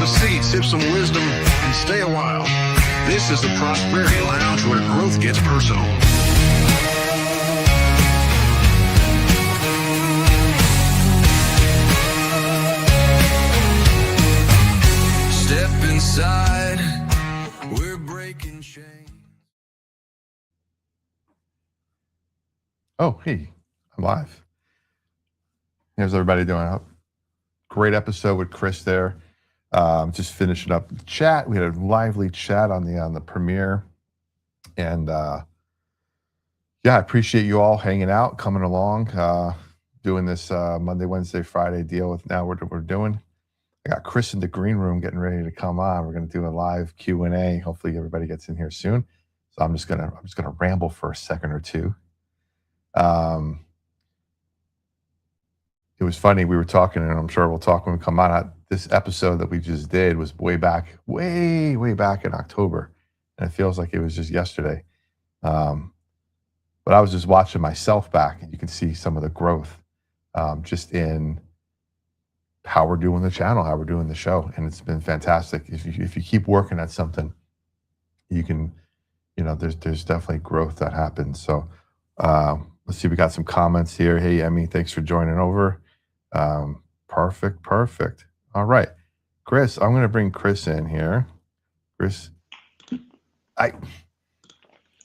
seat, sip some wisdom, and stay a while. This is the Prosperity Lounge, where growth gets personal. Step inside, we're breaking chains. Oh, hey, I'm live. How's everybody doing? Great episode with Chris there. Just finishing up the chat. We had a lively chat on the premiere, and I appreciate you all hanging out, coming along, doing this Monday, Wednesday, Friday deal with now what we're doing. I got Chris in the green room getting ready to come on. We're going to do a live Q&A. Hopefully everybody gets in here soon. So I'm just gonna ramble for a second or two. It was funny. We were talking, and I'm sure we'll talk when we come on. This episode that we just did was way back in October, and it feels like it was just yesterday. But I was just watching myself back, and you can see some of the growth just in how we're doing the channel, how we're doing the show, and it's been fantastic. If you keep working at something, you can, there's definitely growth that happens. So let's see, we got some comments here. Hey, Emmy, thanks for joining over. Perfect. All right, Chris, I'm going to bring Chris in here. Chris, I'm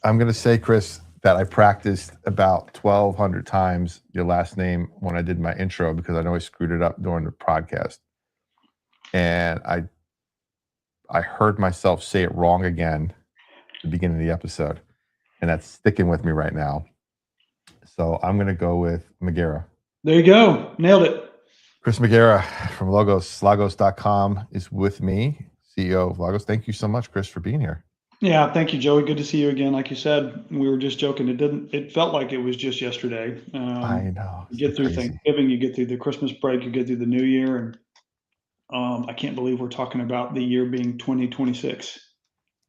going to say, Chris, that I practiced about 1,200 times your last name when I did my intro, because I know I screwed it up during the podcast. And I heard myself say it wrong again at the beginning of the episode. And that's sticking with me right now. So I'm going to go with Migura. There you go. Nailed it. Chris Migura from Lagos.com is with me, CEO of Lagos. Thank you so much, Chris, for being here. Yeah, thank you, Joey. Good to see you again. Like you said, we were just joking. It felt like it was just yesterday. I know. You get through Thanksgiving, you get through the Christmas break, you get through the New Year, and I can't believe we're talking about the year being 2026.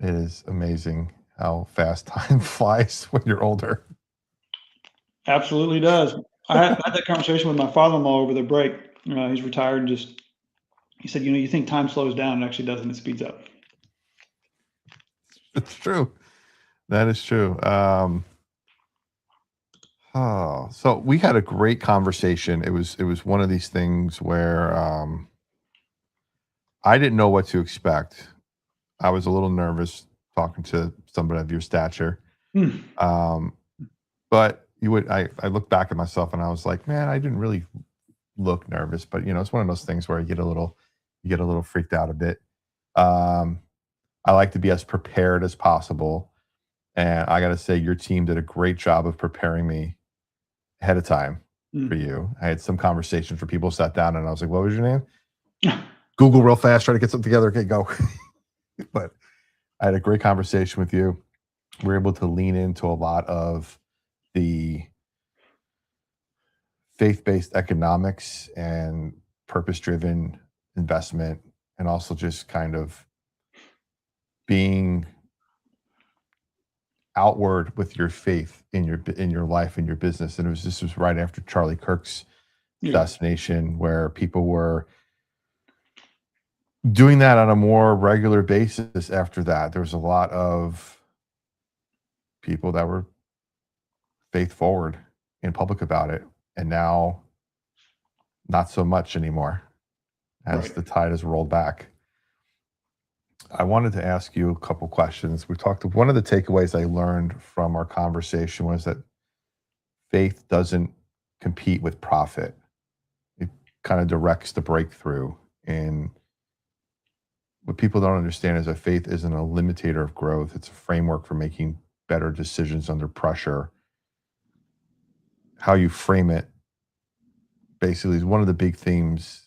It is amazing how fast time flies when you're older. Absolutely does. I had that conversation with my father-in-law over the break. He's retired, and he said, you think time slows down? It actually doesn't. It speeds up. It's true. That is true. So we had a great conversation. It was one of these things where I didn't know what to expect. I was a little nervous talking to somebody of your stature. But I look back at myself and I was like, man, I didn't really look nervous, but it's one of those things where you get a little freaked out a bit. I like to be as prepared as possible. And I got to say, your team did a great job of preparing me ahead of time for you. I had some conversations where people sat down and I was like, what was your name? Google real fast, try to get something together. Okay, go. But I had a great conversation with you. We were able to lean into a lot of the faith-based economics and purpose-driven investment, and also just kind of being outward with your faith in your life and your business. And this was right after Charlie Kirk's assassination, where people were doing that on a more regular basis. After that, there was a lot of people that were faith forward in public about it, and now not so much anymore as the tide has rolled back. I wanted to ask you a couple questions. One of the takeaways I learned from our conversation was that faith doesn't compete with profit. It kind of directs the breakthrough. And what people don't understand is that faith isn't a limitator of growth. It's a framework for making better decisions under pressure. How you frame it basically is one of the big themes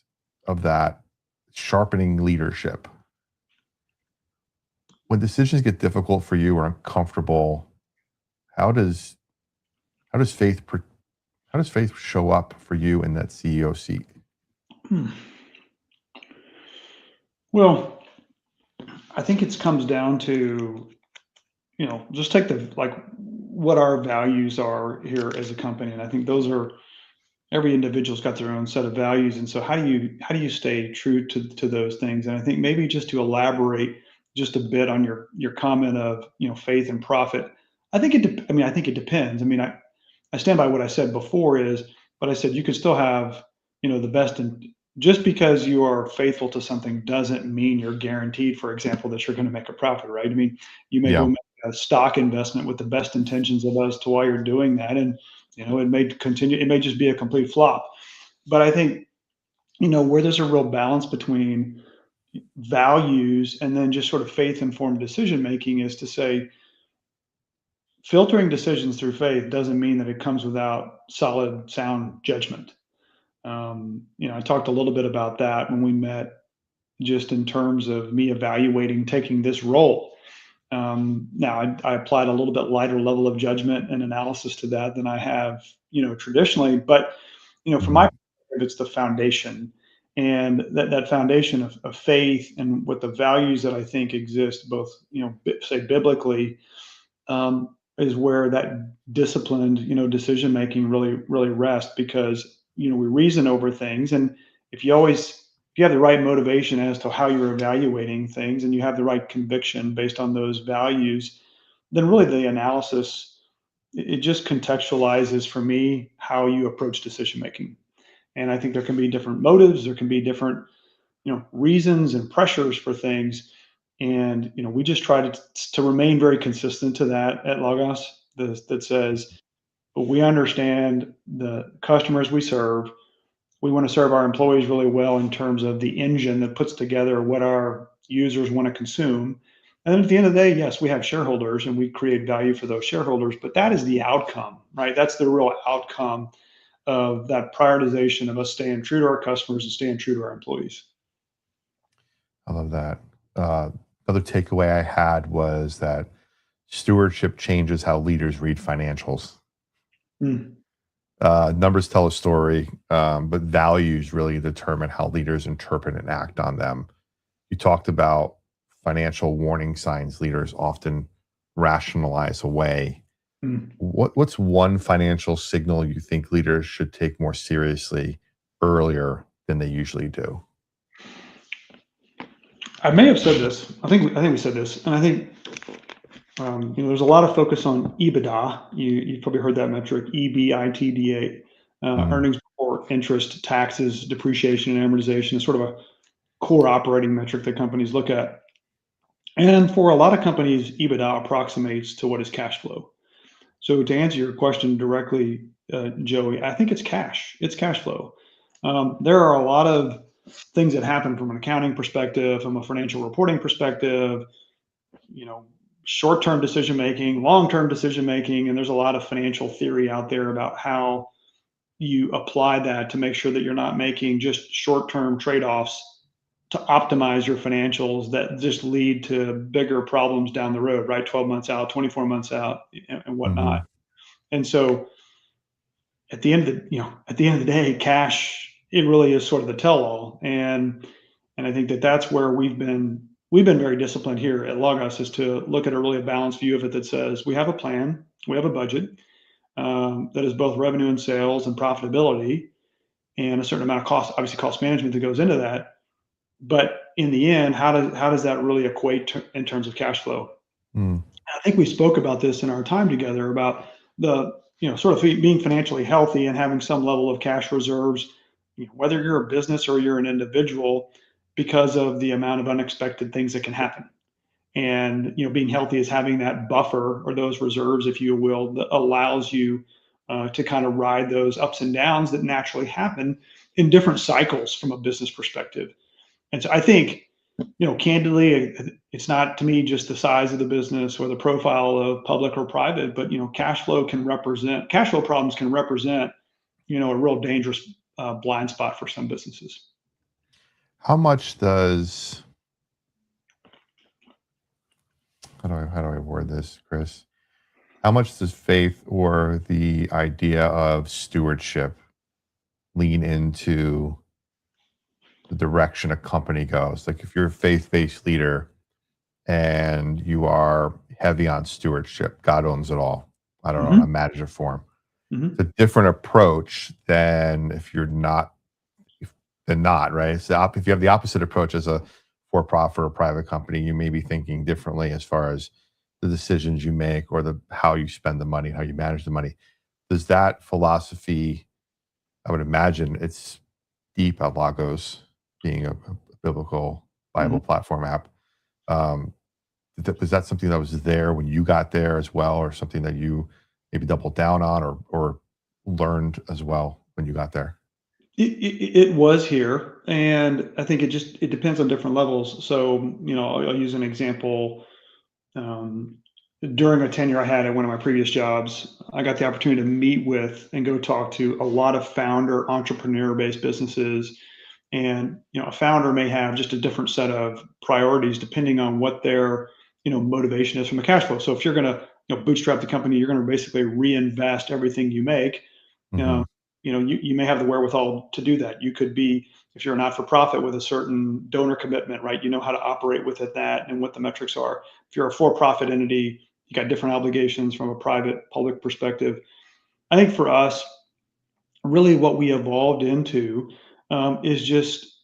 of that, sharpening leadership. When decisions get difficult for you or uncomfortable, how does faith show up for you in that CEO seat? Well, I think it comes down to, just take what our values are here as a company. And I think those are every individual's got their own set of values, and so how do you stay true to those things? And I think maybe just to elaborate just a bit on your comment of faith and profit. I think it depends. I stand by what I said before is, but I said you could still have, the best and just because you are faithful to something doesn't mean you're guaranteed, for example, that you're going to make a profit, right? I mean, you may go Yeah. make a stock investment with the best intentions of as to why you're doing that, and it may just be a complete flop. But I think, where there's a real balance between values and then just sort of faith informed decision making is to say filtering decisions through faith doesn't mean that it comes without solid, sound judgment. I talked a little bit about that when we met, just in terms of me evaluating taking this role. Now, I applied a little bit lighter level of judgment and analysis to that than I have, traditionally. But from my Mhm. perspective, it's the foundation, and that foundation of faith and what the values that I think exist, both say biblically, is where that disciplined, decision making really rests because we reason over things, and if you have the right motivation as to how you're evaluating things, and you have the right conviction based on those values, then really the analysis it just contextualizes for me how you approach decision making. And I think there can be different motives, there can be different reasons and pressures for things, and we just try to remain very consistent to that at Logos. That says, but we understand the customers we serve. We want to serve our employees really well in terms of the engine that puts together what our users want to consume. And then at the end of the day, yes, we have shareholders and we create value for those shareholders, but that is the outcome, right? That's the real outcome of that prioritization of us staying true to our customers and staying true to our employees. I love that. Uh, Another takeaway I had was that stewardship changes how leaders read financials. Mm. Numbers tell a story, but values really determine how leaders interpret and act on them. You talked about financial warning signs leaders often rationalize away. Mm. What's one financial signal you think leaders should take more seriously earlier than they usually do? I may have said this. I think we said this, and I think there's a lot of focus on EBITDA. You've probably heard that metric, EBITDA, Mhm. earnings before interest, taxes, depreciation, and amortization is sort of a core operating metric that companies look at. And for a lot of companies, EBITDA approximates to what is cash flow. So to answer your question directly, Joey, I think it's cash. It's cash flow. There are a lot of things that happen from an accounting perspective, from a financial reporting perspective, you know, short-term decision making, long-term decision making, and there's a lot of financial theory out there about how you apply that to make sure that you're not making just short-term trade-offs to optimize your financials that just lead to bigger problems down the road, right? 12 months out, 24 months out, and whatnot. Mhm. And so at the end of the day, cash, it really is sort of the tell-all. And I think that that's where we've been very disciplined here at Logos, is to look at a really balanced view of it that says we have a plan, we have a budget, that is both revenue and sales and profitability, and a certain amount of cost, obviously cost management that goes into that. But in the end, how does that really equate to, in terms of cash flow? Mm. I think we spoke about this in our time together about the sort of being financially healthy and having some level of cash reserves, whether you're a business or you're an individual, because of the amount of unexpected things that can happen. And being healthy is having that buffer or those reserves, if you will, that allows you to kind of ride those ups and downs that naturally happen in different cycles from a business perspective. And so I think, candidly, it's not to me just the size of the business or the profile of public or private, but cash flow problems can represent, a real dangerous blind spot for some businesses. How much does how do I word this, Chris? How much does faith or the idea of stewardship lean into the direction a company goes? Like if you're a faith-based leader and you are heavy on stewardship, God owns it all. I don't know, in a Hmm. manager form. Mhm. It's a different approach than if you're not than not, right? It's if you have the opposite approach as a for-profit or private company, you may be thinking differently as far as the decisions you make or the how you spend the money, how you manage the money. Does that philosophy, I would imagine it's deep at Lagos, being a biblical Mhm. Bible platform app. Um, was that something that was there when you got there as well, or something that you maybe doubled down on or learned as well when you got there? It was here, and I think it depends on different levels. So, I'll use an example. Um, During a tenure I had at one of my previous jobs, I got the opportunity to meet with and go talk to a lot of founder entrepreneur-based businesses. And, a founder may have just a different set of priorities depending on what their, motivation is from a cash flow. So if you're going to, bootstrap the company, you're going to basically reinvest everything you make. Um, Mhm. you may have the wherewithal to do that. You could be, if you're a not-for-profit with a certain donor commitment, right? You know how to operate within that and what the metrics are. If you're a for-profit entity, you got different obligations from a private public perspective. I think for us, really what we evolved into is just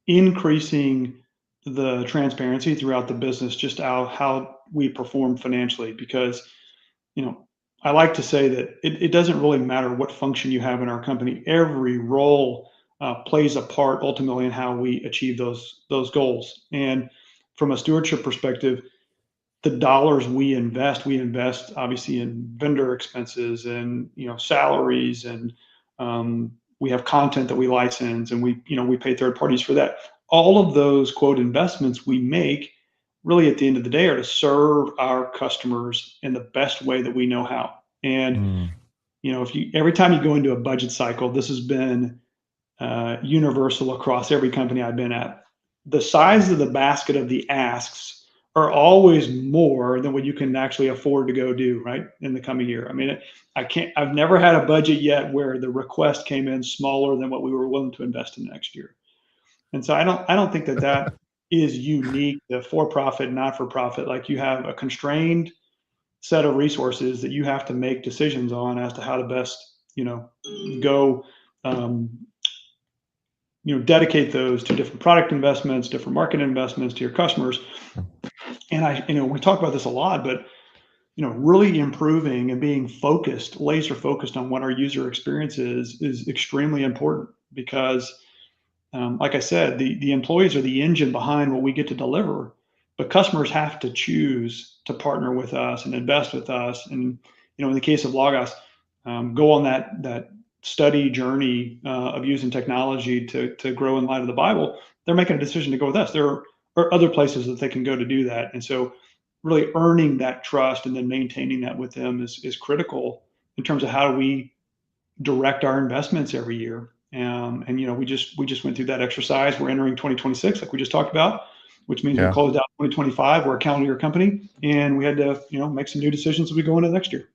increasing the transparency throughout the business, just how we perform financially. Because, you know, I like to say that it doesn't really matter what function you have in our company. Every role plays a part ultimately in how we achieve those goals. And from a stewardship perspective, the dollars we invest obviously in vendor expenses and salaries, and we have content that we license, and we pay third parties for that. All of those quote investments we make really at the end of the day are to serve our customers in the best way that we know how. And Mm, if you every time you go into a budget cycle, this has been universal across every company I've been at. The size of the basket of the asks are always more than what you can actually afford to go do right in the coming year. I mean, I've never had a budget yet where the request came in smaller than what we were willing to invest in next year. And so I don't think that is unique to for profit, not for profit. Like, you have a constrained set of resources that you have to make decisions on as to how to best, go um, dedicate those to different product investments, different market investments to your customers. And we talk about this a lot, but really improving and being focused, laser focused on what our user experience is extremely important. Because, like I said, the employees are the engine behind what we get to deliver, but customers have to choose to partner with us and invest with us. And in the case of Logos, go on that study journey of using technology to grow in light of the Bible. They're making a decision to go with us. There are other places that they can go to do that, and so really earning that trust and then maintaining that with them is critical in terms of how do we direct our investments every year. And we just went through that exercise. We're entering 2026, like we just talked about, which means we yeah. closed out 2025. We're a calendar year company, and we had to make some new decisions as we go into next year.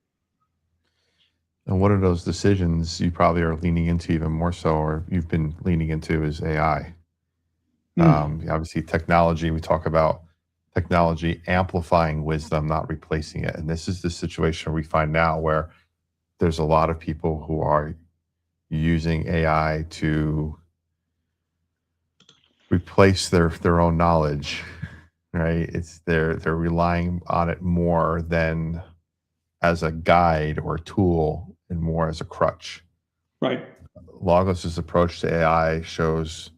And what are those decisions you probably are leaning into even more so, or you've been leaning into is AI? Mm, Obviously, technology, we talk about technology amplifying wisdom, not replacing it. And this is the situation we find now where there's a lot of people who are using AI to replace their own knowledge, right? It's they're relying on it more than as a guide or a tool and more as a crutch. right. Logos's approach to AI shows,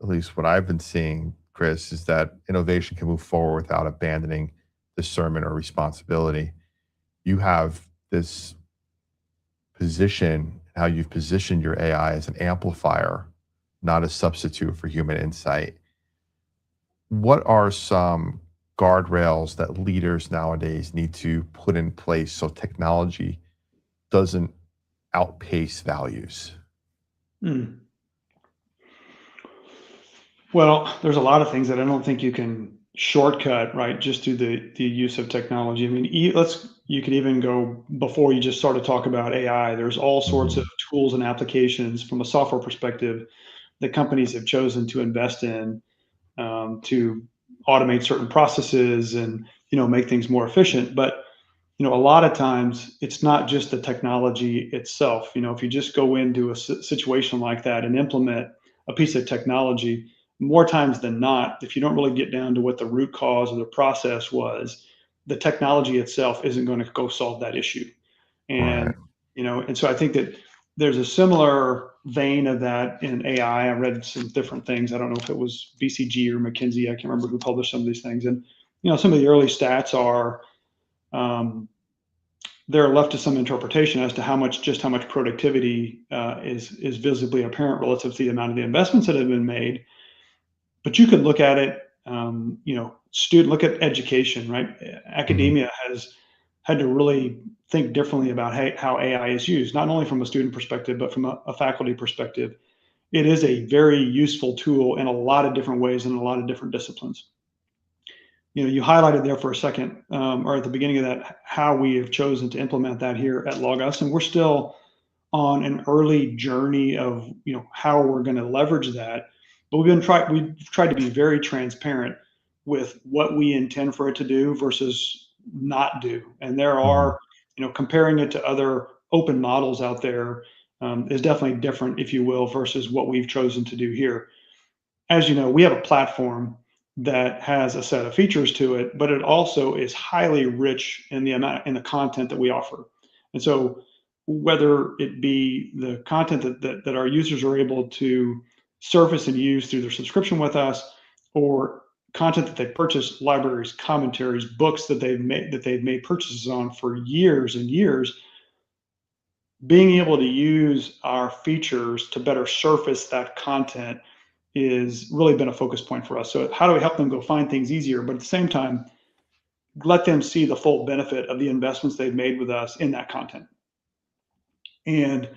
at least what I've been seeing, Chris, is that innovation can move forward without abandoning discernment or responsibility. You have this position, how you've positioned your AI as an amplifier, not a substitute for human insight. What are some guardrails that leaders nowadays need to put in place so technology doesn't outpace values? Mm. Well, there's a lot of things that I don't think you can shortcut, right, just through the use of technology. I mean, you could even go before you just start to talk about AI. There's all sorts of Mhm. tools and applications from a software perspective that companies have chosen to invest in, to automate certain processes and make things more efficient. But a lot of times it's not just the technology itself. If you just go into a situation like that and implement a piece of technology, more times than not, if you don't really get down to what the root cause of the process was, the technology itself isn't going to go solve that issue. And Right. and so I think that there's a similar vein of that in AI. I read some different things. I don't know if it was BCG or McKinsey. I can't remember who published some of these things. And some of the early stats are, um, they're left to some interpretation as to how much productivity is visibly apparent relative to the amount of the investments that have been made. But you could look at it, look at education, right? Hmm. Academia has had to really think differently about how AI is used, not only from a student perspective, but from a faculty perspective. It is a very useful tool in a lot of different ways and in a lot of different disciplines. You highlighted there for a second, or at the beginning of that, how we have chosen to implement that here at Logos, and we're still on an early journey of how we're going to leverage that. But we've tried to be very transparent with what we intend for it to do versus not do. And there Hmm. are, comparing it to other open models out there, is definitely different, if you will, versus what we've chosen to do here. As you know, we have a platform that has a set of features to it, but it also is highly rich in the content that we offer. And so whether it be the content that our users are able to surface and use through their subscription with us, or content that they purchase, libraries, commentaries, books that they've made purchases on for years and years, being able to use our features to better surface that content is really been a focus point for us. So how do we help them go find things easier, but at the same time, let them see the full benefit of the investments they've made with us in that content? And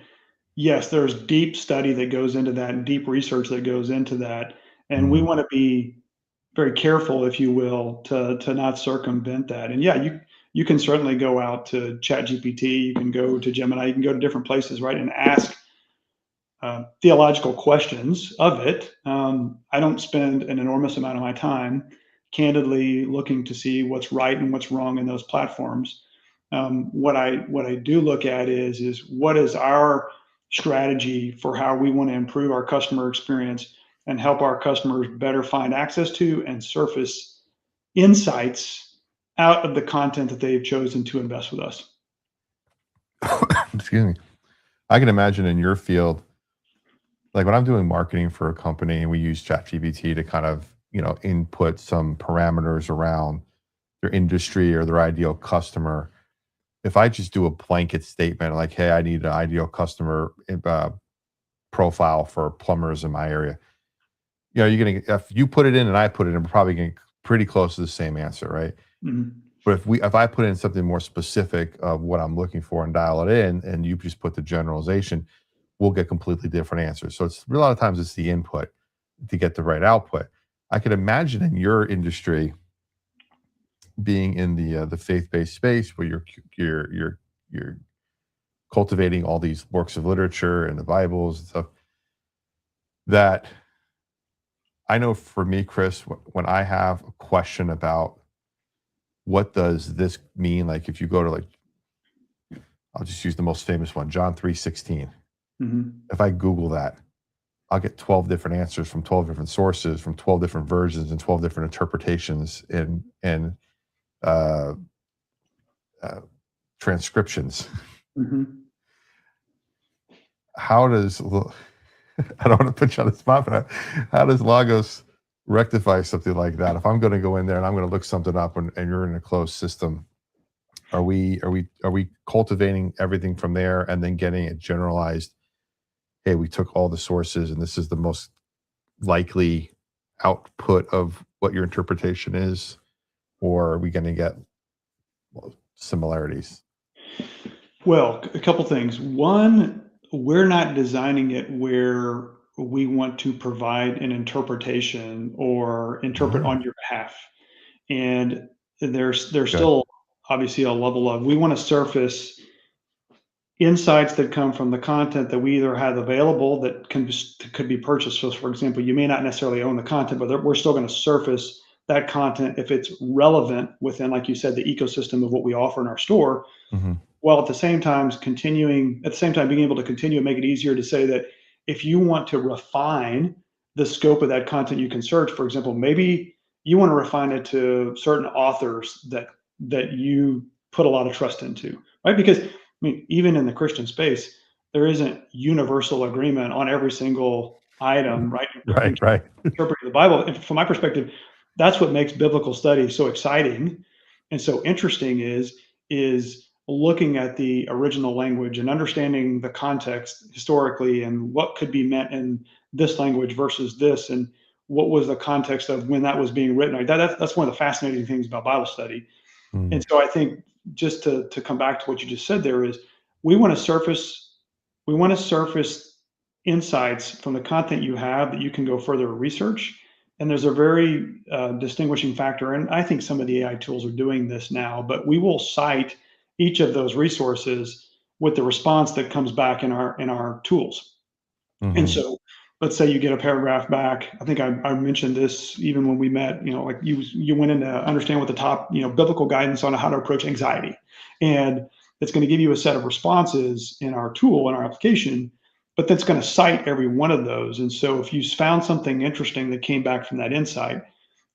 yes, there's deep study that goes into that and deep research that goes into that. And we Hmm. want to be very careful, if you will, to not circumvent that. And yeah, you can certainly go out to ChatGPT, you can go to Gemini, you can go to different places, right, and ask theological questions of it. I don't spend an enormous amount of my time candidly looking to see what's right and what's wrong in those platforms. What I do look at is what is our strategy for how we want to improve our customer experience and help our customers better find access to and surface insights out of the content that they've chosen to invest with us. Excuse me. I can imagine in your field, like when I'm doing marketing for a company and we use ChatGPT to kind of, input some parameters around their industry or their ideal customer. If I just do a blanket statement like, "Hey, I need an ideal customer profile for plumbers in my area," you're gonna if you put it in and I put it in, we're probably getting pretty close to the same answer, right? Mhm. But if I put in something more specific of what I'm looking for and dial it in, and you just put the generalization, we'll get completely different answers. So it's a lot of times it's the input to get the right output. I can imagine in your industry being in the faith-based space where you're cultivating all these works of literature and the Bibles and stuff, that I know for me, Chris, when I have a question about what does this mean, like if you go to like, I'll just use the most famous one, John 3:16. Mhm. If I Google that, I'll get 12 different answers from 12 different sources, from 12 different versions and 12 different interpretations and uh, uh, transcriptions. Mhm. How does I don't want to put you on the spot, but how does Lagos rectify something like that? If I'm going to go in there and I'm going to look something up and you're in a closed system, are we cultivating everything from there and then getting it generalized? Hey, we took all the sources and this is the most likely output of what your interpretation is, or are we going to get similarities? Well, a couple things. One, we're not designing it where we want to provide an interpretation or interpret Oh, on your behalf. And there's good. still obviously a level of, we want to surface insights that come from the content that we either have available that could be purchased. So, for example, you may not necessarily own the content, but we're still going to surface that content, if it's relevant within, like you said, the ecosystem of what we offer in our store, Hmm. while at the same time being able to continue and make it easier to say that if you want to refine the scope of that content you can search, for example, maybe you want to refine it to certain authors that you put a lot of trust into, right? Because I mean, even in the Christian space, there isn't universal agreement on every single item, right? Right, right. Interpreting the Bible. And from my perspective, that's what makes biblical study so exciting and so interesting is looking at the original language and understanding the context historically and what could be meant in this language versus this, and what was the context of when that was being written. Like that's one of the fascinating things about Bible study. Mm. And so I think, just to come back to what you just said there, is we want to surface we want to surface insights from the content you have that you can go further research. And there's a very distinguishing factor, and I think some of the AI tools are doing this now, but we will cite each of those resources with the response that comes back in our tools. And Hmm. so let's say you get a paragraph back. I think I mentioned this even when we met, like you went in to understand what the top, biblical guidance on how to approach anxiety. And it's going to give you a set of responses in our tool, in our application, but that's going to cite every one of those. And so if you found something interesting that came back from that insight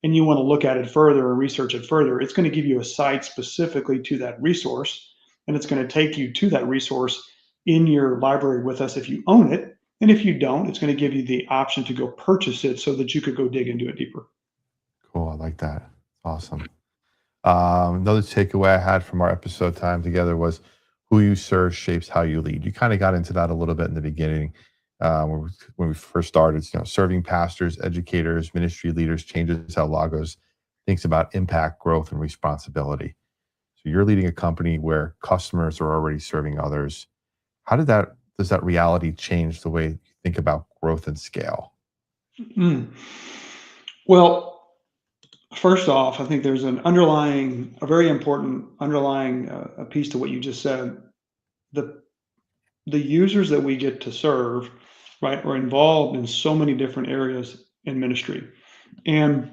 and you want to look at it further and research it further, it's going to give you a site specifically to that resource. And it's going to take you to that resource in your library with us if you own it. And if you don't, it's going to give you the option to go purchase it so that you could go dig into it deeper. Cool. I like that. Awesome. Another takeaway I had from our episode time together was who you serve shapes how you lead. You kind of got into that a little bit in the beginning, when we first started. Serving pastors, educators, ministry leaders changes how Lagos thinks about impact, growth, and responsibility. So you're leading a company where customers are already serving others. How does that reality change the way you think about growth and scale? Mm. Well, first off, I think there's a very important underlying piece to what you just said. The the users that we get to serve, right, are involved in so many different areas in ministry, and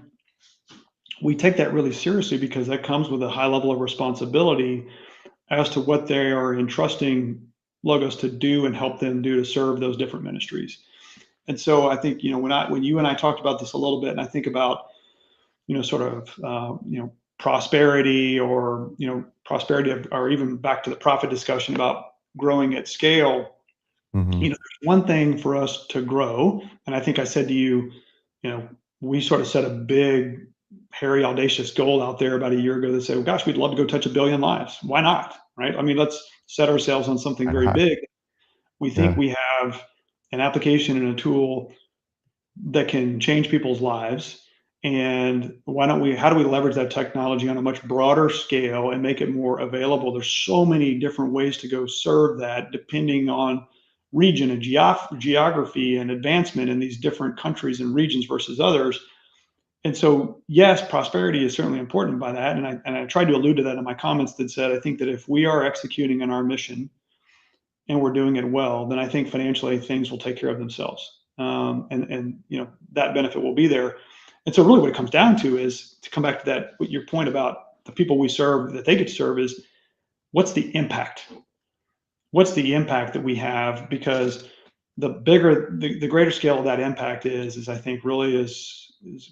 we take that really seriously because that comes with a high level of responsibility as to what they are entrusting Logos to do and help them do to serve those different ministries. And so I think, when you and I talked about this a little bit, and I think about, sort of, prosperity, or, or even back to the profit discussion about growing at scale, Hmm. there's one thing for us to grow. And I think I said to you, you know, we sort of set a big, hairy, audacious goal out there about a year ago that said, well, gosh, we'd love to go touch 1 billion lives. Why not? Right. I mean, let's set ourselves on something Why very not? big. We think Yeah. we have an application and a tool that can change people's lives. And how do we leverage that technology on a much broader scale and make it more available? There's so many different ways to go serve that, depending on region and geography and advancement in these different countries and regions versus others. And so, yes, prosperity is certainly important by that. And I tried to allude to that in my comments that said, I think that if we are executing on our mission and we're doing it well, then I think financially things will take care of themselves. And that benefit will be there. And so really what it comes down to is, to come back to that, what your point about the people we serve, that they get to serve, is what's the impact? What's the impact that we have? Because the greater scale of that impact is I think really is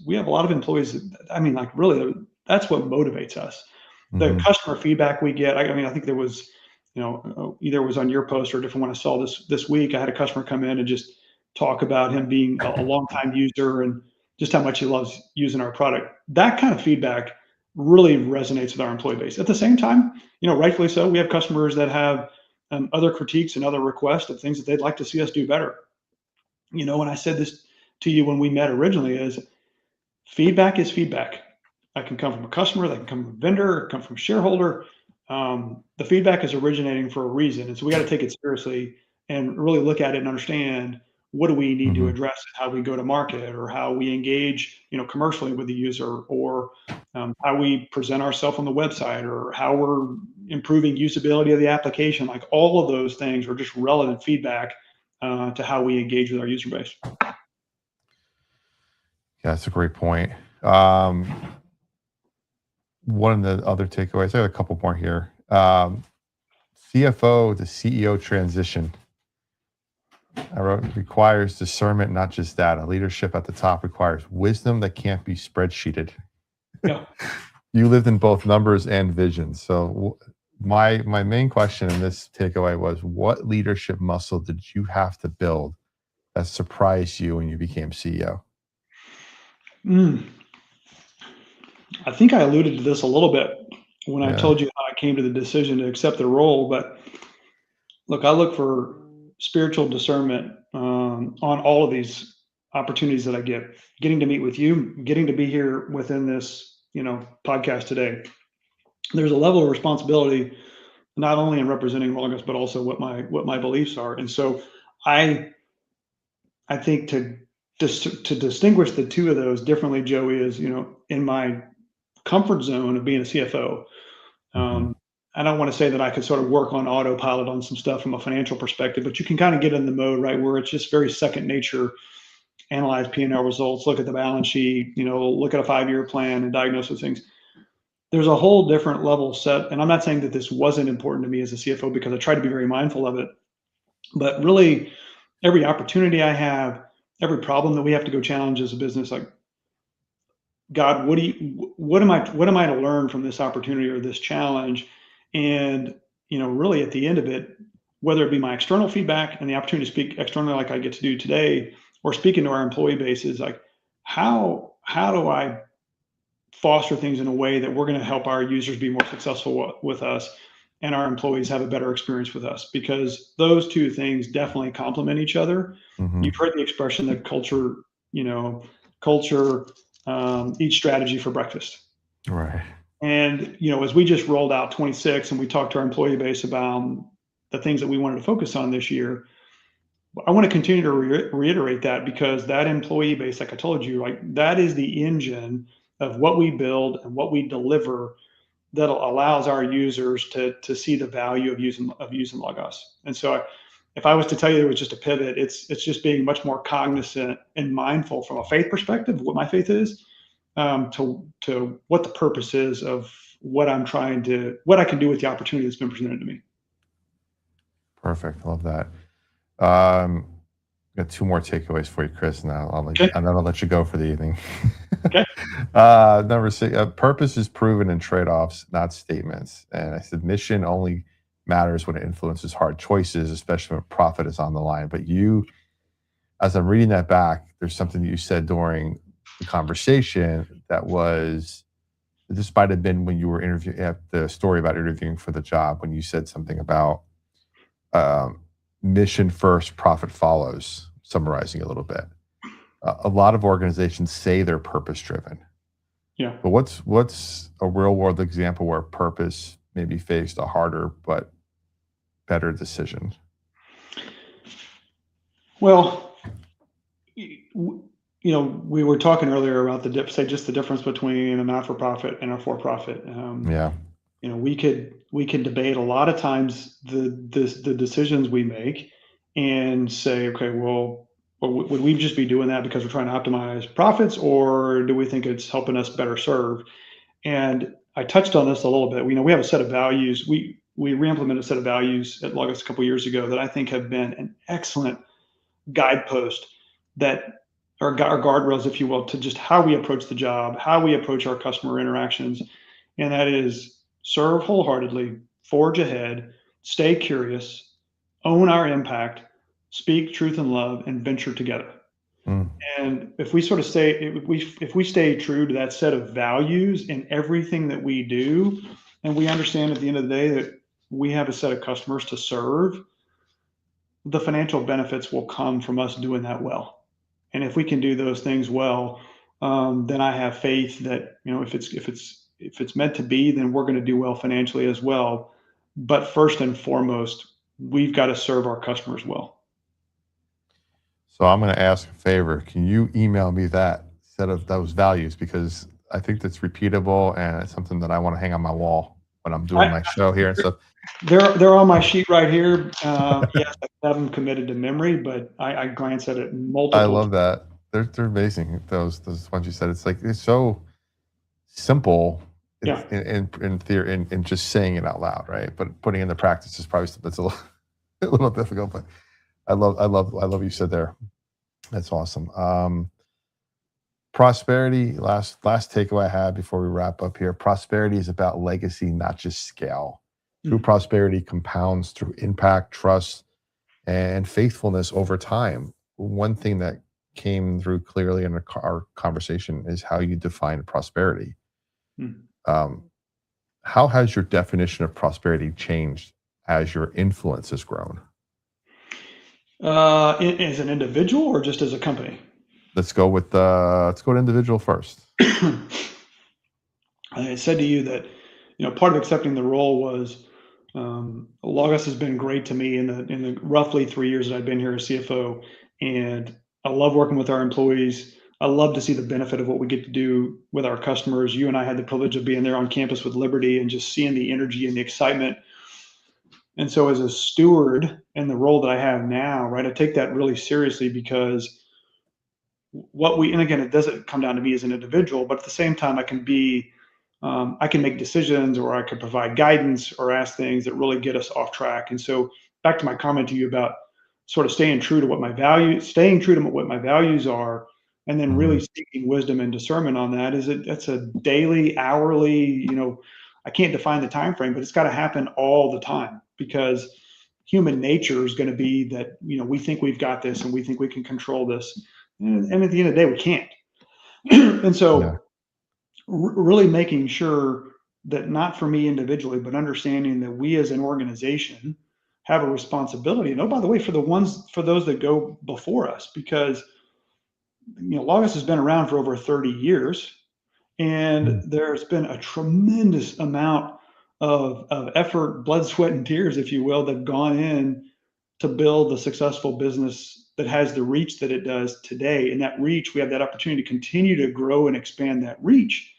we have a lot of employees. I mean, like, really, that's what motivates us. The Hmm. customer feedback we get. I mean, I think there was, either it was on your post or a different one I saw this week. I had a customer come in and just talk about him being a longtime user and just how much he loves using our product. That kind of feedback really resonates with our employee base. At the same time, rightfully so, we have customers that have other critiques and other requests of things that they'd like to see us do better. When I said this to you when we met originally, is feedback is feedback. That can come from a customer, that can come from a vendor, it can come from a shareholder. The feedback is originating for a reason. And so we got to take it seriously and really look at it and understand, what do we need to Hmm. address, how we go to market, or how we engage, commercially with the user, or how we present ourselves on the website, or how we're improving usability of the application. Like, all of those things are just relevant feedback to how we engage with our user base. Yeah, that's a great point. Um, one of the other takeaways, I have a couple more here. CFO to CEO transition. I wrote, requires discernment, not just data. Leadership at the top requires wisdom that can't be spreadsheeted. Yeah. You lived in both numbers and vision. So my main question in this takeaway was, what leadership muscle did you have to build that surprised you when you became CEO? I think I alluded to this a little bit when I Yeah. told you how I came to the decision to accept the role. But look, I look for spiritual discernment on all of these opportunities that I get. Getting to meet with you, getting to be here within this, podcast today. There's a level of responsibility not only in representing Logos, but also what my beliefs are. And so I think to distinguish the two of those differently, Joey, is in my comfort zone of being a CFO. Mhm. I don't want to say that I could sort of work on autopilot on some stuff from a financial perspective, but you can kind of get in the mode, right, where it's just very second nature. Analyze P&L results, look at the balance sheet, look at a 5-year plan and diagnose those things. There's a whole different level set. And I'm not saying that this wasn't important to me as a CFO, because I try to be very mindful of it. But really, every opportunity I have, every problem that we have to go challenge as a business, like, God, what am I to learn from this opportunity or this challenge? And, really at the end of it, whether it be my external feedback and the opportunity to speak externally like I get to do today, or speaking to our employee base, is like, how do I foster things in a way that we're going to help our users be more successful with us, and our employees have a better experience with us? Because those two things definitely complement each other. Mhm. You've heard the expression that culture eats strategy for breakfast. Right. And as we just rolled out 26 and we talked to our employee base about the things that we wanted to focus on this year, I want to continue to reiterate that, because that employee base, like I told you, like, that is the engine of what we build and what we deliver that allows our users to see the value of using Logos. And so, if I was to tell you there was just a pivot, it's just being much more cognizant and mindful from a faith perspective, what my faith is, to what the purpose is of what I can do with the opportunity that's been presented to me. Perfect. Love that. Got two more takeaways for you, Chris, and Okay. then I'll let you go for the evening. Okay. Number 6, purpose is proven in trade-offs, not statements. And I said mission only matters when it influences hard choices, especially when profit is on the line. But you, as I'm reading that back, there's something that you said during the conversation that was, this might have been when you were interviewing, the story about interviewing for the job, when you said something about um, mission first, profit follows, summarizing a little bit. A lot of organizations say they're purpose driven, Yeah. but what's a real world example where purpose maybe faced a harder but better decision? Well, we were talking earlier about just the difference between a not-for-profit and a for-profit. Yeah. We could debate a lot of times the decisions we make, and say, okay, well, would we just be doing that because we're trying to optimize profits, or do we think it's helping us better serve? And I touched on this a little bit. We have a set of values. We re-implemented a set of values at Logos a couple years ago that I think have been an excellent guidepost, that are guardrails, if you will, to just how we approach the job, how we approach our customer interactions. And that is: serve wholeheartedly, forge ahead, stay curious, own our impact, speak truth and love, and venture together. Mm. And if we stay true to that set of values in everything that we do, and we understand at the end of the day that we have a set of customers to serve, the financial benefits will come from us doing that well. And if we can do those things well, then I have faith that, if it's meant to be, then we're going to do well financially as well. But first and foremost, we've got to serve our customers well. So I'm going to ask a favor. Can you email me that set of those values? Because I think that's repeatable and it's something that I want to hang on my wall when I'm doing my show here and stuff. They're on my sheet right here. Yes, I have them committed to memory, but I glance at it multiple. I love that. they're amazing. Those ones you said. It's like it's so simple. It's Yeah. in theory, in just saying it out loud, right? But putting it into practice is probably something that's a little, a little difficult. But I love what you said there. That's awesome. Prosperity. Last takeaway I had before we wrap up here. Prosperity is about legacy, not just scale. True Mhm. prosperity compounds through impact, trust, and faithfulness over time. One thing that came through clearly in our conversation is how you define prosperity. Mhm. Um, how has your definition of prosperity changed as your influence has grown? As an individual or just as a company? Let's go to individual first. I said to you that, part of accepting the role was, Logos has been great to me in the roughly 3 years that I've been here as CFO, and I love working with our employees. I love to see the benefit of what we get to do with our customers. You and I had the privilege of being there on campus with Liberty and just seeing the energy and the excitement. And so, as a steward in the role that I have now, right, I take that really seriously because and again, it doesn't come down to me as an individual, but at the same time, I can make decisions or I can provide guidance or ask things that really get us off track. And so, back to my comment to you about sort of staying true to what my values are, and then really Mhm. seeking wisdom and discernment on that. That's a daily, hourly, I can't define the time frame, but it's got to happen all the time because human nature is going to be that, we think we've got this and we think we can control this, and at the end of the day, we can't. And Yeah. so, really making sure that, not for me individually, but understanding that we as an organization have a responsibility. And, oh, by the way, for those that go before us, because Logos has been around for over 30 years, and Mm. there's been a tremendous amount of effort, blood, sweat, and tears, if you will, that have gone in to build a successful business that has the reach that it does today. And that reach, we have that opportunity to continue to grow and expand that reach.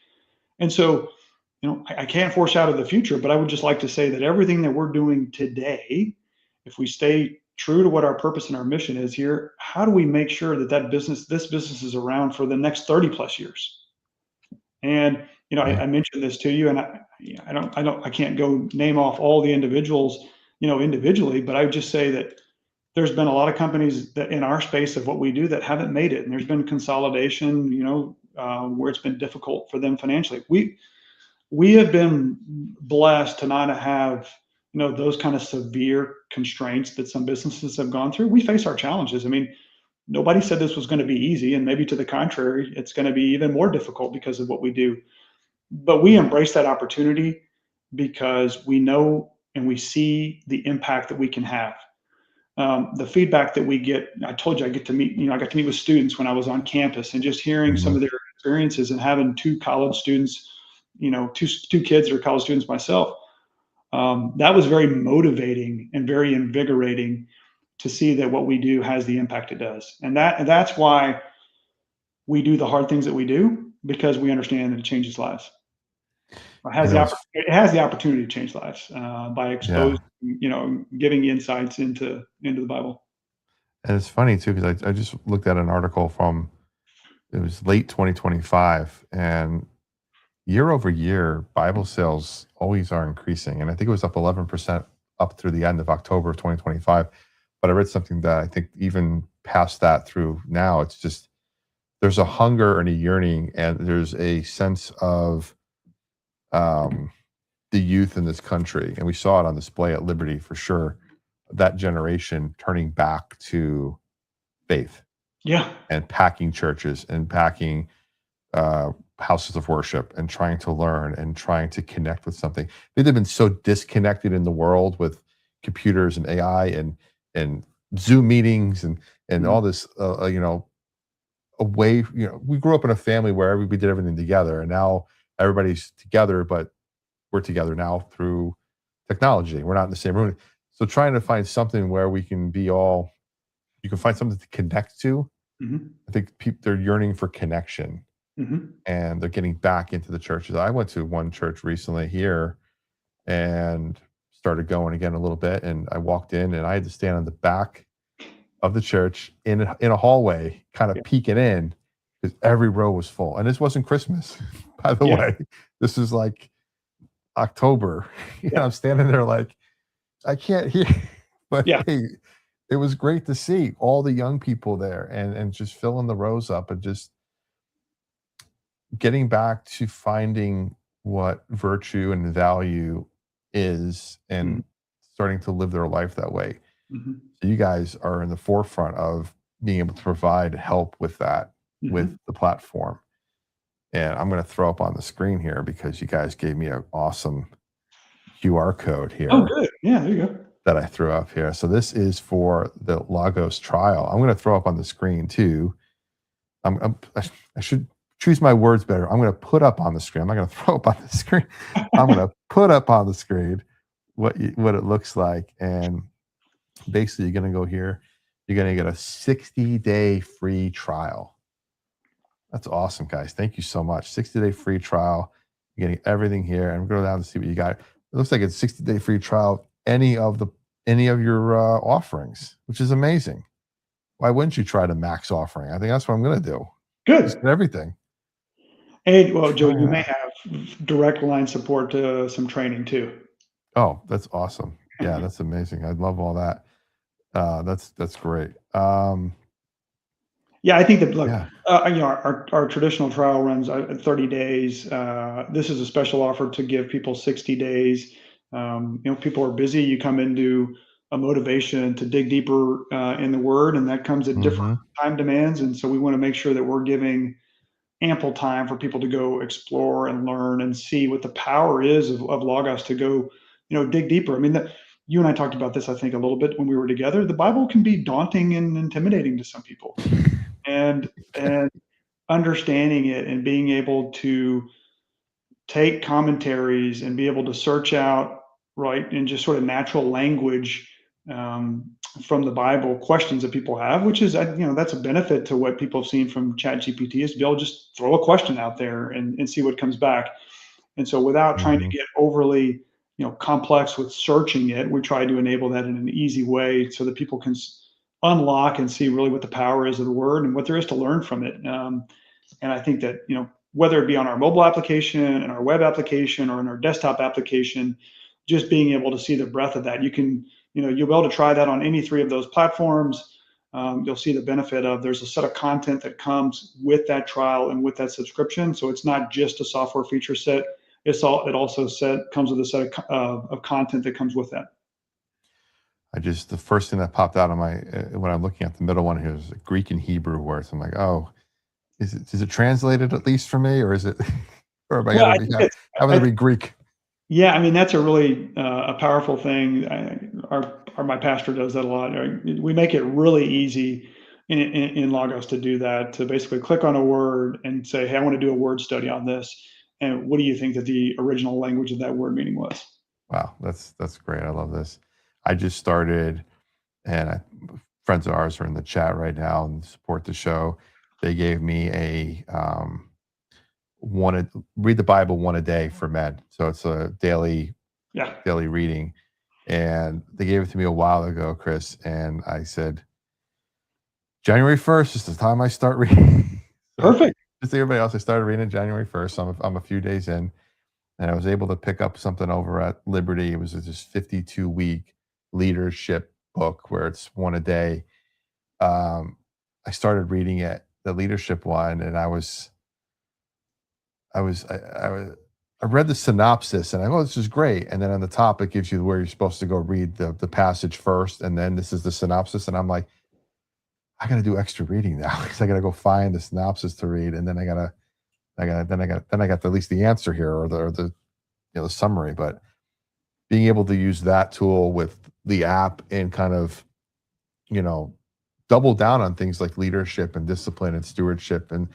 And so, I can't foreshadow the future, but I would just like to say that everything that we're doing today, if we stay true to what our purpose and our mission is here, how do we make sure that this business is around for the next 30 plus years? And, Yeah. I mentioned this to you, and I can't go name off all the individuals, individually, but I would just say that there's been a lot of companies that in our space of what we do that haven't made it, and there's been consolidation, where it's been difficult for them financially. We have been blessed to not have, those kind of severe constraints that some businesses have gone through. We face our challenges. I mean, nobody said this was going to be easy, and maybe to the contrary, it's going to be even more difficult because of what we do. But we embrace that opportunity because we know and we see the impact that we can have. The feedback that we get, I told you, I got to meet with students when I was on campus, and just hearing some Mhm. of their experiences, and having two college students, two kids that are college students myself. That was very motivating and very invigorating to see that what we do has the impact it does. And that's why we do the hard things that we do, because we understand that it changes lives. You know, it's It has the opportunity to change lives, by exposing, yeah, giving insights into the Bible. and it's funny too because I just looked at an article from it was late 2025, and year over year, Bible sales always are increasing, and I think it was up 11% up through the end of October of 2025. But I read something that I think even past that through now, it's just there's a hunger and a yearning, and there's a sense of um, the youth in this country, and we saw it on display at Liberty for sure. That generation turning back to faith Yeah. and packing churches and packing uh, houses of worship and trying to learn and trying to connect with something. They've been so disconnected in the world with computers and AI and Zoom meetings and Mhm. all this. Away. We grew up in a family where we did everything together, and now everybody's together, but we're together now through technology. We're not in the same room. So trying to find something where we can be all you can find something to connect to. Mhm. I think people they're yearning for connection Mhm. and they're getting back into the churches. I went to one church recently here and started going again a little bit. And I walked in and I had to stand on the back of the church in a hallway, kind Yeah. of peeking in because every row was full. And this wasn't Christmas, by the Yeah. way. This is like October. Yeah. I'm standing there like I can't hear, but Yeah. hey, it was great to see all the young people there and just filling the rows up and just getting back to finding what virtue and value is Mhm. and starting to live their life that way. Mhm. So you guys are in the forefront of being able to provide help with that with Mhm. the platform. And I'm going to throw up on the screen here because you guys gave me an awesome QR code Oh, here good. Yeah, there you go. that I threw up here. So this is for the Lagos trial. I'm going to throw up on the screen too. I should choose my words better. I'm going to put up on the screen. I'm not going to throw up on the screen. I'm going to put up on the screen what it looks like. And basically, you're going to go here. You're going to get a 60-day free trial. That's awesome, guys. Thank you so much. 60-day free trial. You're getting everything here. And we're going down to see what you got. It looks like it's 60-day free trial. Any of your offerings, which is amazing. Why wouldn't you try the max offering? I think that's what I'm going to do. Just Good. get everything. And well, Joe, Oh, you may yeah. have direct line support to some training too. Oh, that's awesome. Yeah, that's amazing. I love all that. That's great. Yeah, I think that look, Yeah. our traditional trial runs 30 days. This is a special offer to give people 60 days. People are busy. You come into a motivation to dig deeper in the Word, and that comes at different Mhm. time demands. And so we want to make sure that we're giving ample time for people to go explore and learn and see what the power is of Logos to go, dig deeper. I mean, you and I talked about this, I think, a little bit when we were together. The Bible can be daunting and intimidating to some people, and understanding it and being able to take commentaries and be able to search out, right, in just sort of natural language, um, from the Bible, questions that people have, which is, that's a benefit to what people have seen from Chat GPT, is to be able to just throw a question out there and see what comes back. And so without trying to Mhm. get overly, complex with searching it, we try to enable that in an easy way so that people can unlock and see really what the power is of the Word and what there is to learn from it. And I think that, whether it be on our mobile application and our web application or in our desktop application, just being able to see the breadth of that, you'll be able to try that on any three of those platforms. You'll see the benefit of there's a set of content that comes with that trial and with that subscription. So it's not just a software feature set. It also comes with a set of content that comes with that. The first thing that popped out of my when I'm looking at the middle one here is Greek and Hebrew words. I'm like, oh, is it translated at least for me, or is it, or am I Well, gonna I be think it's, having to read Greek? Yeah, I mean, that's a really a powerful thing. My pastor does that a lot. We make it really easy in Logos to do that, to basically click on a word and say, "Hey, I want to do a word study on this." And what do you think that the original language of that word meaning was? Wow, that's great. I love this. I just started, and friends of ours are in the chat right now and support the show. They gave me a read the Bible one a day for men. So it's a Yeah, daily reading, and they gave it to me a while ago, Chris. And I said, January 1st is the time I start reading. So perfect. just like everybody else, I started reading January 1st. I'm a few days in, and I was able to pick up something over at Liberty. It was this 52-week leadership book where it's one a day. I started reading it, the leadership one, and I read the synopsis and I go, oh, this is great. And then on the top, it gives you where you're supposed to go read the passage first, and then this is the synopsis. And I'm like, I got to do extra reading now because I got to go find the synopsis to read, and then I got at least the answer here, or the the summary. But being able to use that tool with the app and kind of, you know, double down on things like leadership and discipline and stewardship, and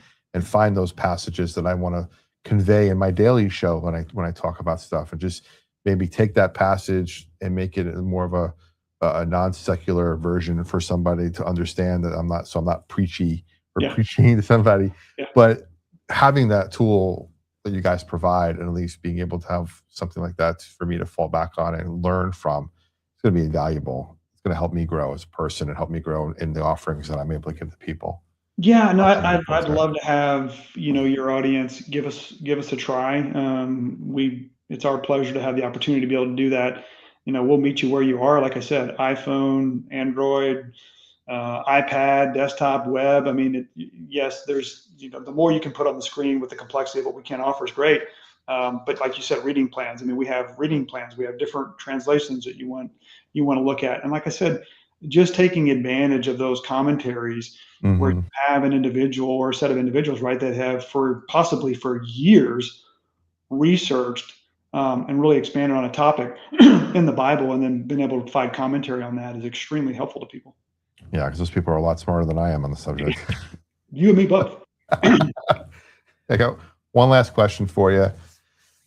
find those passages that I want to convey in my daily show when I talk about stuff, and just maybe take that passage and make it more of a non-secular version for somebody to understand that I'm not preachy or Yeah, preaching to somebody, yeah. but having that tool that you guys provide, and at least being able to have something like that for me to fall back on and learn from, it's going to be invaluable. It's going to help me grow as a person and help me grow in the offerings that I'm able to give to people. Yeah, no, Helps me I'd towards that. love to have, your audience give us a try. It's our pleasure to have the opportunity to be able to do that. We'll meet you where you are. Like I said, iPhone, Android, iPad, desktop, web. I mean, yes, there's, the more you can put on the screen with the complexity of what we can offer is great. But like you said, reading plans. I mean, we have reading plans. We have different translations that you want to look at. And like I said, just taking advantage of those commentaries where you Mhm. have an individual or a set of individuals, right, that have possibly for years researched and really expanded on a topic in the Bible, and then been able to provide commentary on that is extremely helpful to people. Yeah, because those people are a lot smarter than I am on the subject. You and me both. I got one last question for you.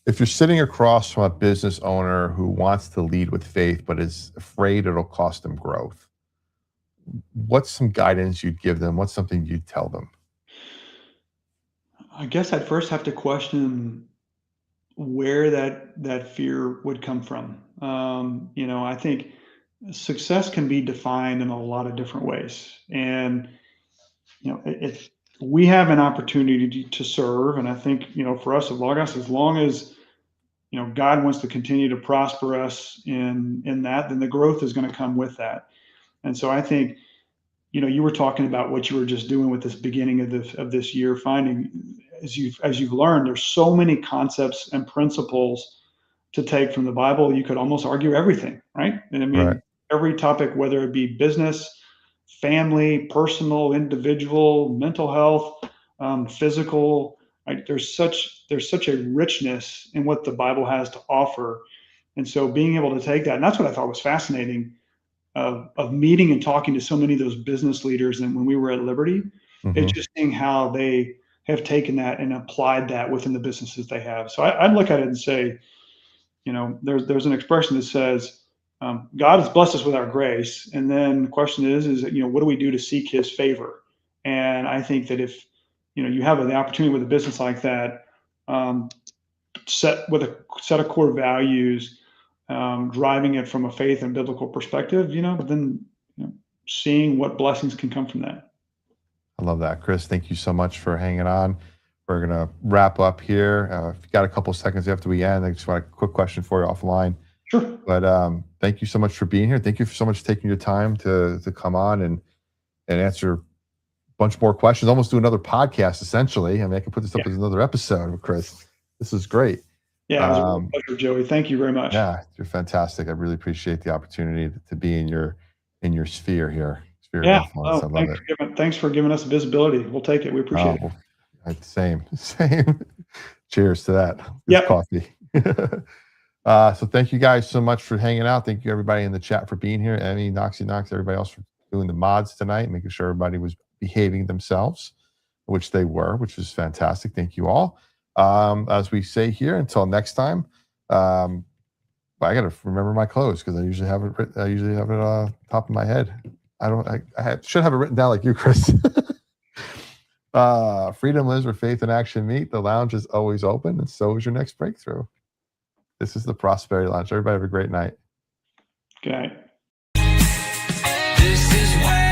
If you're sitting across from a business owner who wants to lead with faith but is afraid it'll cost them growth, what's some guidance you'd give them? What's something you'd tell them? I guess I'd first have to question where that fear would come from. I think success can be defined in a lot of different ways, and if we have an opportunity to serve, and I think for us at Logos, as long as God wants to continue to prosper us in that, then the growth is going to come with that. And so I think you were talking about what you were just doing with this beginning of this year, finding as you've learned, there's so many concepts and principles to take from the Bible. You could almost argue everything, right? And I Right. mean, every topic, whether it be business, family, personal, individual, mental health, physical, right? There's such a richness in what the Bible has to offer. And so being able to take that, and that's what I thought was fascinating of meeting and talking to so many of those business leaders. And when we were at Liberty, it's Hmm. just seeing how they have taken that and applied that within the businesses they have. So I'd look at it and say, there's an expression that says, God has blessed us with our grace. And then the question is, what do we do to seek his favor? And I think that if, you have the opportunity with a business like that, set with a set of core values, driving it from a faith and biblical perspective, then seeing what blessings can come from that. I love that. Chris, thank you so much for hanging on. We're going to wrap up here. If you got a couple seconds after we end, I just want a quick question for you offline. Sure. But thank you so much for being here. Thank you so much for taking your time to come on and answer a bunch more questions. Almost do another podcast, essentially. I mean, I can put this up as another episode with Chris. This is great. Yeah, it was a real pleasure, Joey. Thank you very much. Yeah, you're fantastic. I really appreciate the opportunity to be in your sphere here, sphere of Yeah. influence. I love it. Thanks for giving us visibility. We'll take it. We appreciate it. Well, same. Cheers to that. Yep. Coffee. So thank you guys so much for hanging out. Thank you everybody in the chat for being here. Emmy, Noxie Knox, everybody else for doing the mods tonight, making sure everybody was behaving themselves, which they were, which was fantastic. Thank you all. As we say here, until next time. I got to remember my close because I usually have it written, top of my head. I should have it written down like you, Chris. Freedom lives where faith and action meet. The lounge is always open, and so is your next breakthrough. This is the Prosperity Lounge. Everybody have a great night. Good night. This is where